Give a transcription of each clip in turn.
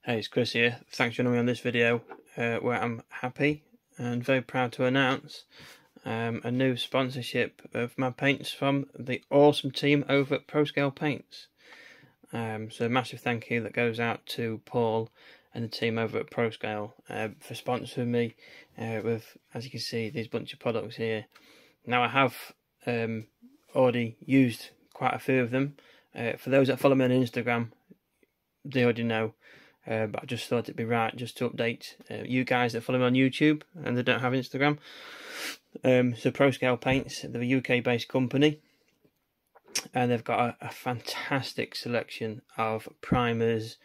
Hey, it's Chris here. Thanks for joining me on this video where I'm happy and very proud to announce a new sponsorship of my paints from the awesome team over at Proscale Paints. So a massive thank you that goes out to Paul and the team over at Proscale for sponsoring me with, as you can see, these bunch of products here. Now I have already used quite a few of them. For those that follow me on Instagram, they already know. But I just thought it'd be right just to update you guys that follow me on YouTube and they don't have Instagram. So Proscale Paints, they're a UK-based company, and they've got a fantastic selection of primers,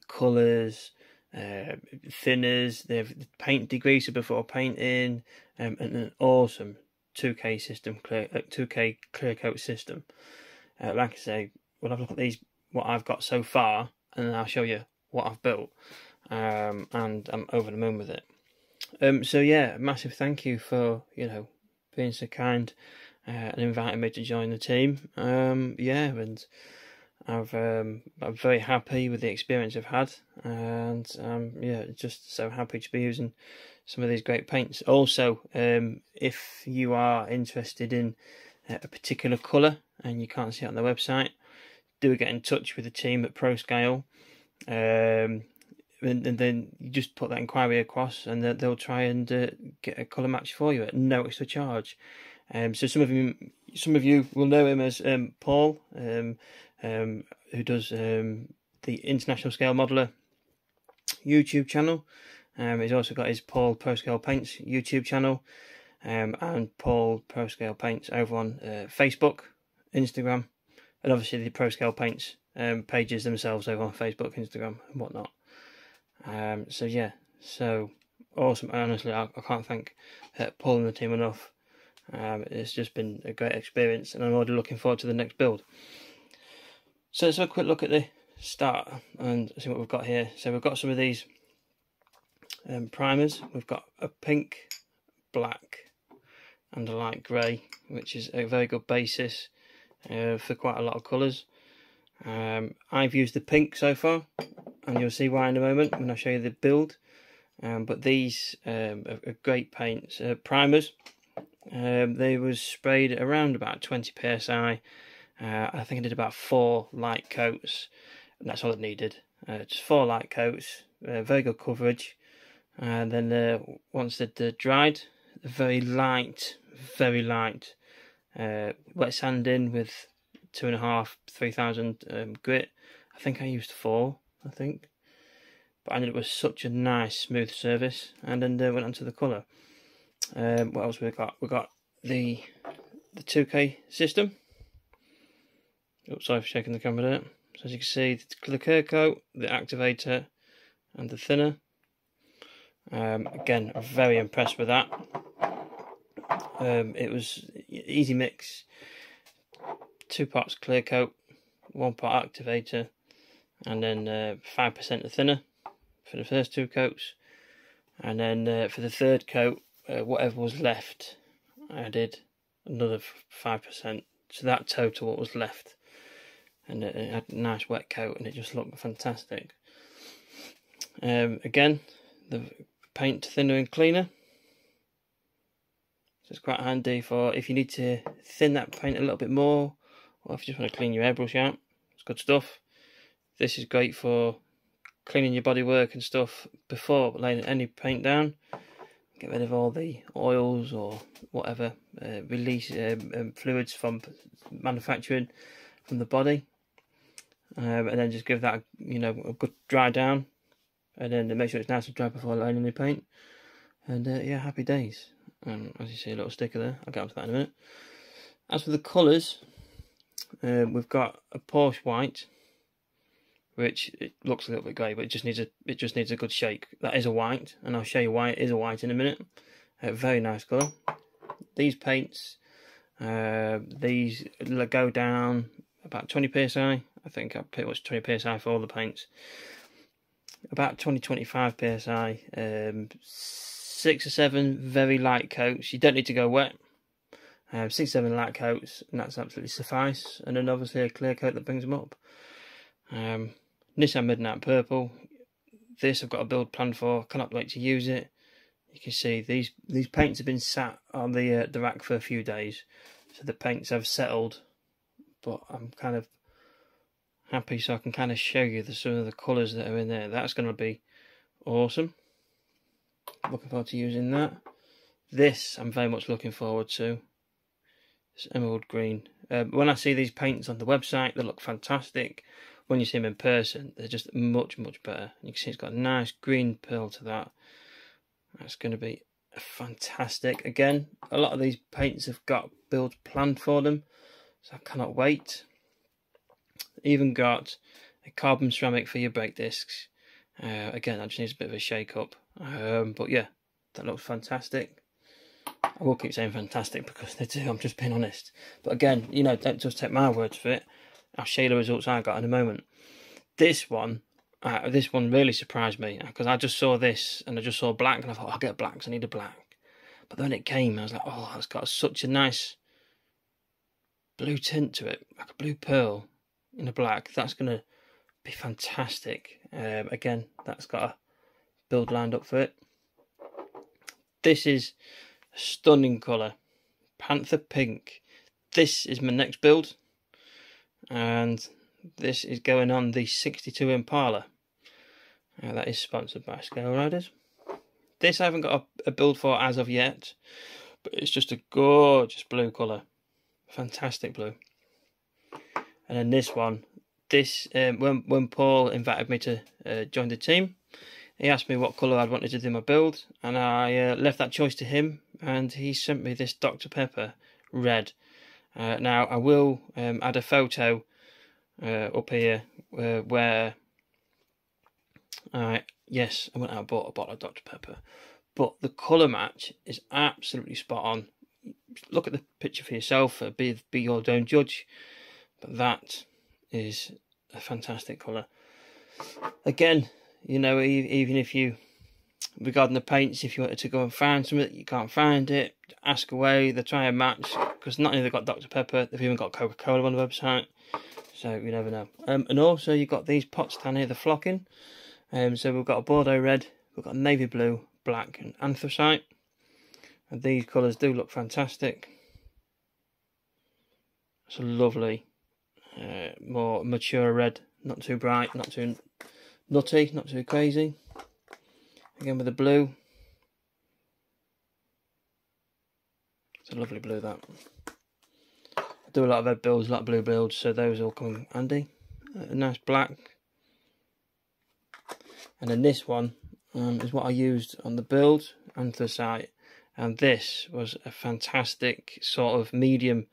colours, thinners. They have paint degreaser before painting, and an awesome 2K system, 2K clear coat system. Like I say, we'll have a look at these, what I've got so far, and then I'll show you what I've built, and I'm over the moon with it. So yeah, massive thank you for being so kind and inviting me to join the team. Yeah, and I'm very happy with the experience I've had, and yeah, just so happy to be using some of these great paints. Also, if you are interested in a particular colour and you can't see it on the website, do get in touch with the team at Proscale. And then you just put that inquiry across, and they'll try and get a colour match for you at no extra charge. So some of you will know him as Paul, who does the International Scale Modeler YouTube channel. He's also got his Paul Proscale Paints YouTube channel, and Paul Proscale Paints over on Facebook, Instagram, and obviously the Proscale Paints pages themselves over on Facebook, Instagram, and whatnot. So yeah, so awesome. Honestly, I can't thank Paul and the team enough. It's just been a great experience, and I'm already looking forward to the next build. So let's have a quick look at the start and see what we've got here. So we've got some of these primers. We've got a pink, black, and a light grey, which is a very good basis for quite a lot of colours. I've used the pink so far, and you'll see why in a moment when I show you the build. But these are great paints, primers. They was sprayed around about 20 psi. I think I did about 4 light coats, and that's all it needed. Just 4 light coats, very good coverage. And then once they're dried, very light wet sanding with 2,500–3,000 grit. I think I used 4, but I ended up with such a nice smooth surface. And then went on to the colour. What else we got? We got the 2K system. Oops, sorry for shaking the camera there. So as you can see, the clear coat, the activator, and the thinner. Again, I'm very impressed with that. It was easy mix. 2 parts clear coat, 1 part activator, and then 5% of thinner for the first 2 coats, and then for the third coat, whatever was left, I added another 5%. So that total what was left, and it had a nice wet coat, and it just looked fantastic. Again, the paint thinner and cleaner. So it's quite handy for if you need to thin that paint a little bit more, or if you just want to clean your airbrush out. It's good stuff. This is great for cleaning your bodywork and stuff before laying any paint down. Get rid of all the oils or whatever release fluids from manufacturing from the body, and then just give that a good dry down, and then make sure it's nice and dry before laying any paint. And yeah, happy days. As you see, a little sticker there. I'll get onto that in a minute. As for the colours, we've got a Porsche white, which it looks a little bit grey, but it just needs a good shake. That is a white, and I'll show you why it is a white in a minute. Very nice colour. These paints, these go down about 20 psi. I think I pretty much 20 psi for all the paints. About 20–25 psi. 6 or 7 very light coats. You don't need to go wet. 6 or 7 light coats, and that's absolutely suffice. And then obviously a clear coat that brings them up. Nissan Midnight Purple. this I've got a build planned for. Cannot wait to use it. You can see these paints have been sat on the rack for a few days, so the paints have settled. But I'm kind of happy, so I can kind of show you some of the colours that are in there. That's going to be awesome. Looking forward to using that. This I'm very much looking forward to. It's emerald green. When I see these paints on the website, they look fantastic. When you see them in person, they're just much better. You can see it's got a nice green pearl to that. That's going to be fantastic. Again, a lot of these paints have got builds planned for them, so I cannot wait. Even got a carbon ceramic for your brake discs. Again, that just needs a bit of a shake up. But yeah, that looks fantastic. I will keep saying fantastic because they do, I'm just being honest. But again, you know, don't just take my words for it. I'll show you the results I got in a moment. This one really surprised me because I just saw this and I just saw black and I thought, I'll get black because I need a black. But then it came, I was like, oh, it's got such a nice blue tint to it, like a blue pearl in a black. That's going to be fantastic. Again, that's got a build lined up for it. This is a stunning colour, Panther Pink. This is my next build, and this is going on the 62 Impala. That is sponsored by Scale Riders. This I haven't got a build for as of yet, but it's just a gorgeous blue colour, fantastic blue. And then this one, when Paul invited me to join the team, he asked me what colour I'd wanted to do my build, and I left that choice to him, and he sent me this Dr. Pepper red. Now I will add a photo up here where yes, I went out and bought a bottle of Dr. Pepper, but the colour match is absolutely spot on. Look at the picture for yourself, be your own judge, but that is a fantastic colour. Again, you know, even if you, regarding the paints, if you wanted to go and find something, you can't find it, ask away, they try and match, because not only they've got Dr. Pepper, they've even got Coca-Cola on the website, so you never know. And also you've got these pots down here, the flocking. So we've got a Bordeaux red, we've got navy blue, black and anthracite. And these colours do look fantastic. It's a lovely, more mature red, not too bright, not too nutty, not too crazy. Again with the blue. It's a lovely blue, that. I do a lot of red builds, a lot of blue builds, so those all come in handy. A nice black. And then this one is what I used on the build, anthracite. And this was a fantastic sort of medium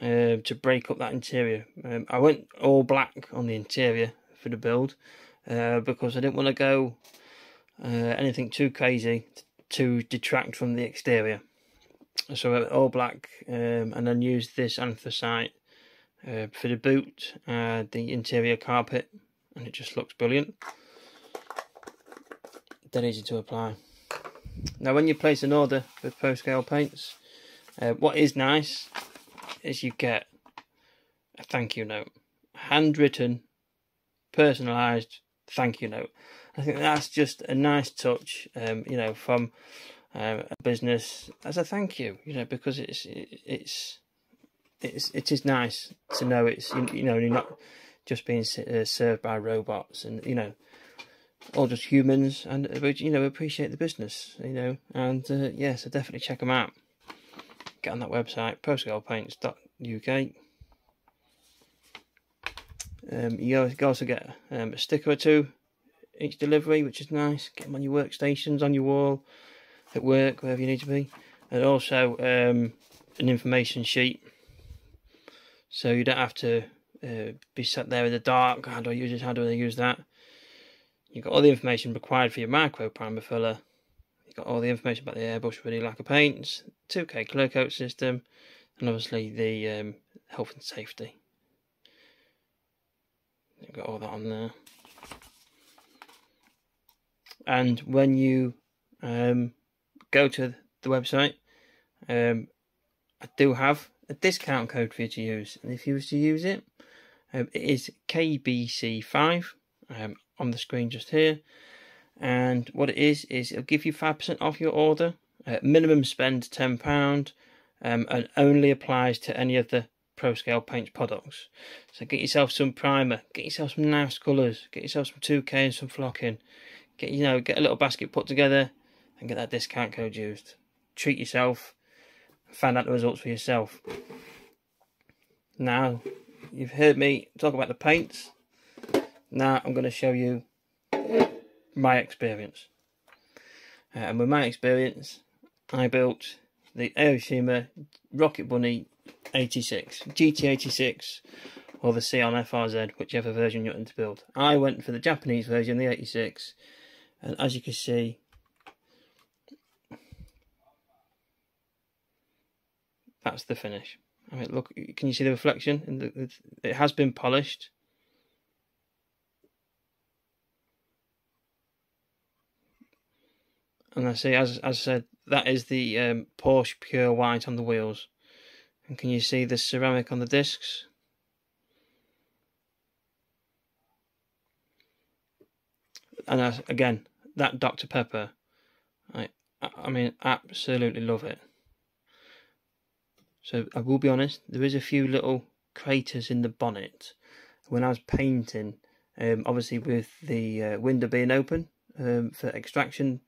to break up that interior. I went all black on the interior for the build because I didn't want to go anything too crazy to detract from the exterior. So I went all black and then used this anthracite for the boot, the interior carpet, and it just looks brilliant. Dead easy to apply. Now when you place an order with Proscale Paints, what is nice is you get a thank you note, handwritten, personalised thank you note. I think that's just a nice touch, you know, from a business as a thank you, you know, because it is nice to know it's, you know, you're not just being served by robots, and you know, or just humans, and you know, appreciate the business, you know. And yeah, so definitely check them out. Get on that website, proscalepaints.uk. You also get a sticker or two each delivery, which is nice. Get them on your workstations, on your wall, at work, wherever you need to be. And also an information sheet, so you don't have to be sat there in the dark. How do I use this? How do I use that? You've got all the information required for your micro primer filler. You've got all the information about the airbrush ready lacquer paints, 2K clear coat system, and obviously the health and safety. You've got all that on there. And when you go to the website, I do have a discount code for you to use, and if you was to use it, it is KBC5 on the screen just here, and what it is it'll give you 5% off your order. Minimum spend £10, and only applies to any of the Proscale Paints products. So get yourself some primer, get yourself some nice colours, get yourself some 2K and some flocking. Get a little basket put together and get that discount code used. Treat yourself, find out the results for yourself. Now, you've heard me talk about the paints. Now I'm going to show you my experience. And with my experience, I built the Aoshima Rocket Bunny 86, GT86, or the Sion FRZ, whichever version you're into build. I went for the Japanese version, the 86, and as you can see, that's the finish. I mean, look, can you see the reflection? It has been polished. And I see, as I said, that is the Porsche Pure White on the wheels. And can you see the ceramic on the discs? And again, that Dr. Pepper, I mean, absolutely love it. So I will be honest, there is a few little craters in the bonnet. When I was painting, obviously with the window being open for extraction,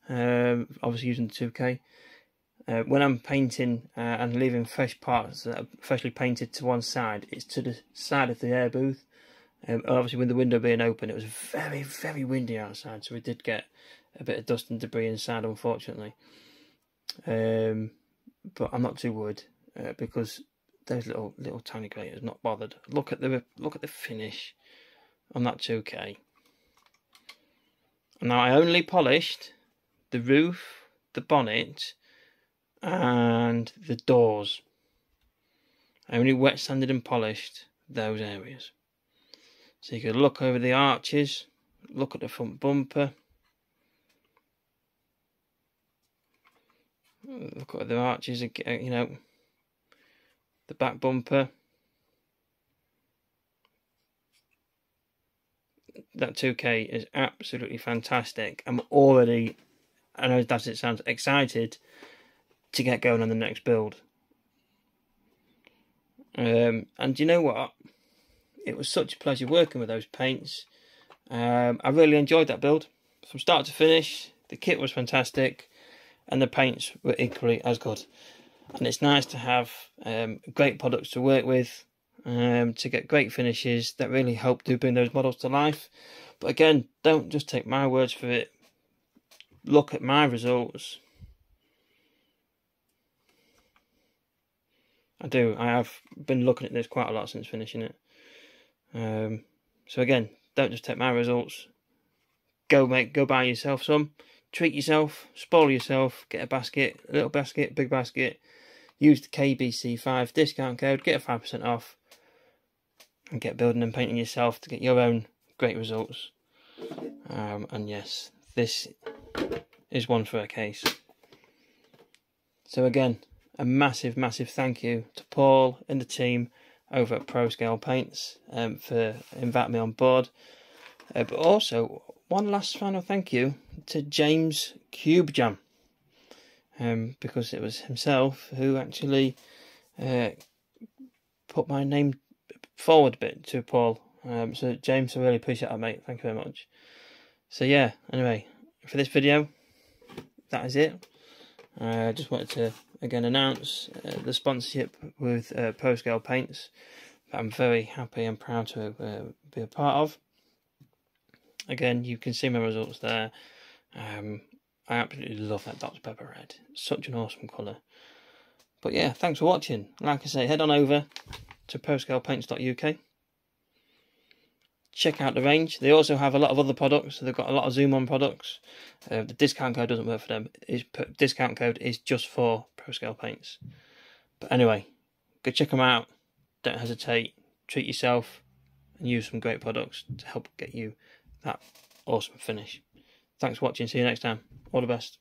obviously using the 2K. When I'm painting and leaving fresh parts that are freshly painted to one side, it's to the side of the air booth. Obviously with the window being open, it was very, very windy outside, so we did get a bit of dust and debris inside, unfortunately. But I'm not too worried because those little tiny craters, not bothered. Look at the finish on that 2K. Now I only polished the roof, the bonnet, and the doors. I only wet sanded and polished those areas. So you can look over the arches, look at the front bumper, look at the arches, you know, the back bumper. That 2K is absolutely fantastic. I'm already, I know as it sounds, excited to get going on the next build. And you know what? It was such a pleasure working with those paints. I really enjoyed that build from start to finish. The kit was fantastic, and the paints were equally as good. And it's nice to have great products to work with, to get great finishes that really help to bring those models to life. But again, don't just take my words for it. Look at my results. I have been looking at this quite a lot since finishing it. So again, don't just take my results. Go buy yourself some. Treat yourself, spoil yourself, get a basket, a little basket, big basket. Use the KBC5 discount code, get a 5% off, and get building and painting yourself to get your own great results. And yes, this is one for a case. So again, a massive, massive thank you to Paul and the team over at Proscale Paints for inviting me on board. But also, one last final thank you to James Cube Jam, because it was himself who actually put my name forward a bit to Paul. So James, I really appreciate that, mate. Thank you very much. So yeah, anyway, for this video, that is it. I just wanted to again announce the sponsorship with Proscale Paints that I'm very happy and proud to be a part of. Again, you can see my results there. I absolutely love that Dr. Pepper red. It's such an awesome colour. But yeah, thanks for watching. Like I say, head on over to proscalepaints.uk. Check out the range. They also have a lot of other products. So they've got a lot of Zoom on products. The discount code doesn't work for them. Discount code is just for Proscale Paints. But anyway, go check them out. Don't hesitate. Treat yourself and use some great products to help get you that awesome finish. Thanks for watching. See you next time. All the best.